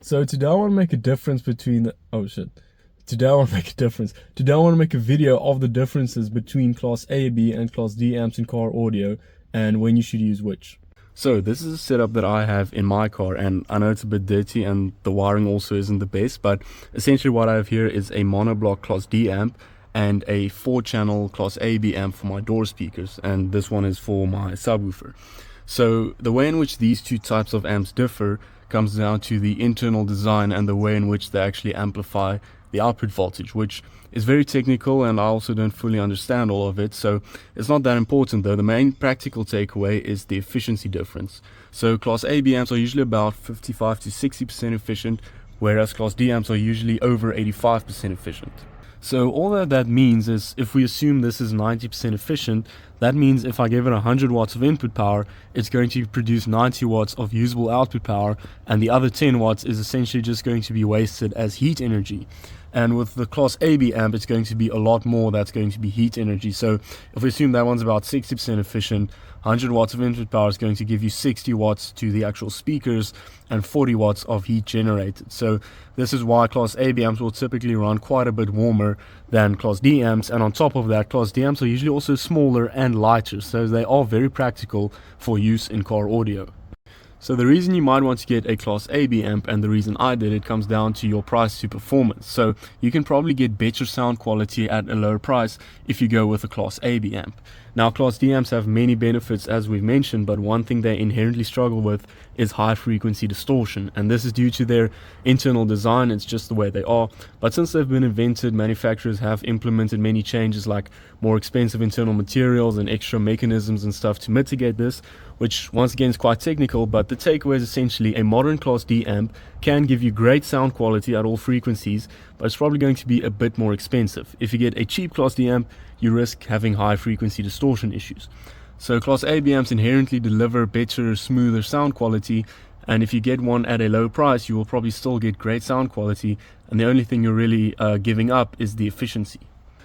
So today I want to make a difference between oh shit. Today I want to make a difference. Today I want to make a video of the differences between Class A, B and Class D amps in car audio and when you should use which. So this is a setup that I have in my car, and I know it's a bit dirty and the wiring also isn't the best, but essentially what I have here is a monoblock Class D amp and a 4-channel Class AB amp for my door speakers, and this one is for my subwoofer. So the way in which these two types of amps differ comes down to the internal design and the way in which they actually amplify the output voltage, which is very technical and I also don't fully understand all of it, so it's not that important though. The main practical takeaway is the efficiency difference. So Class AB amps are usually about 55 to 60% efficient, whereas Class D amps are usually over 85% efficient. So all that means is, if we assume this is 90% efficient, that means if I give it 100 watts of input power, it's going to produce 90 watts of usable output power, and the other 10 watts is essentially just going to be wasted as heat energy. And with the Class AB amp, it's going to be a lot more that's going to be heat energy. So if we assume that one's about 60% efficient, 100 watts of input power is going to give you 60 watts to the actual speakers and 40 watts of heat generated. So this is why Class AB amps will typically run quite a bit warmer than Class D amps. And on top of that, Class D amps are usually also smaller and lighter, so they are very practical for use in car audio. So the reason you might want to get a Class AB amp, and the reason I did it, comes down to your price to performance. So you can probably get better sound quality at a lower price if you go with a Class AB amp. Now Class D amps have many benefits as we've mentioned, but one thing they inherently struggle with is high frequency distortion, and this is due to their internal design. It's just the way they are. But since they've been invented, manufacturers have implemented many changes like more expensive internal materials and extra mechanisms and stuff to mitigate this, which once again is quite technical, but the takeaway is essentially a modern Class D amp can give you great sound quality at all frequencies, but it's probably going to be a bit more expensive. If you get a cheap Class D amp, you risk having high frequency distortion issues. So Class AB amps inherently deliver better, smoother sound quality, and if you get one at a low price, you will probably still get great sound quality, and the only thing you're really giving up is the efficiency.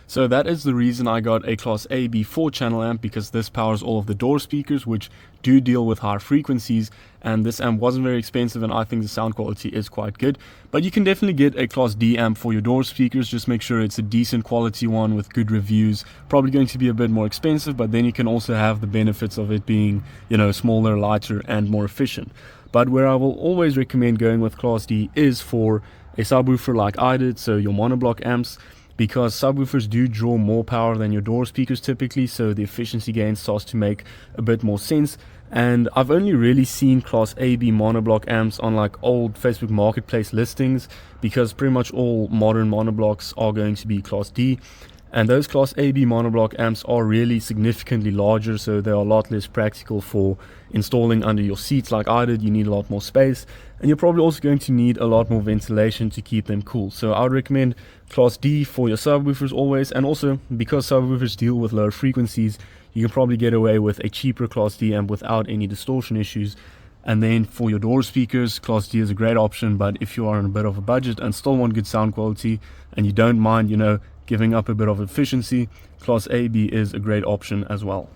So that is the reason I got a Class AB 4-channel amp, because this powers all of the door speakers, which do deal with high frequencies, and this amp wasn't very expensive and I think the sound quality is quite good. But you can definitely get a Class D amp for your door speakers, just make sure it's a decent quality one with good reviews. Probably going to be a bit more expensive, but then you can also have the benefits of it being, smaller, lighter and more efficient. But where I will always recommend going with Class D is for a subwoofer like I did, so your monoblock amps, because subwoofers do draw more power than your door speakers typically, so the efficiency gain starts to make a bit more sense. And I've only really seen Class AB monoblock amps on like old Facebook Marketplace listings, because pretty much all modern monoblocks are going to be Class D. And those Class AB monoblock amps are really significantly larger, so they're a lot less practical for installing under your seats like I did. You need a lot more space, and you're probably also going to need a lot more ventilation to keep them cool. So I would recommend Class D for your subwoofers always, and also because subwoofers deal with lower frequencies, you can probably get away with a cheaper Class D amp without any distortion issues. And then for your door speakers, Class D is a great option, but if you are on a bit of a budget and still want good sound quality and you don't mind, giving up a bit of efficiency, Class AB is a great option as well.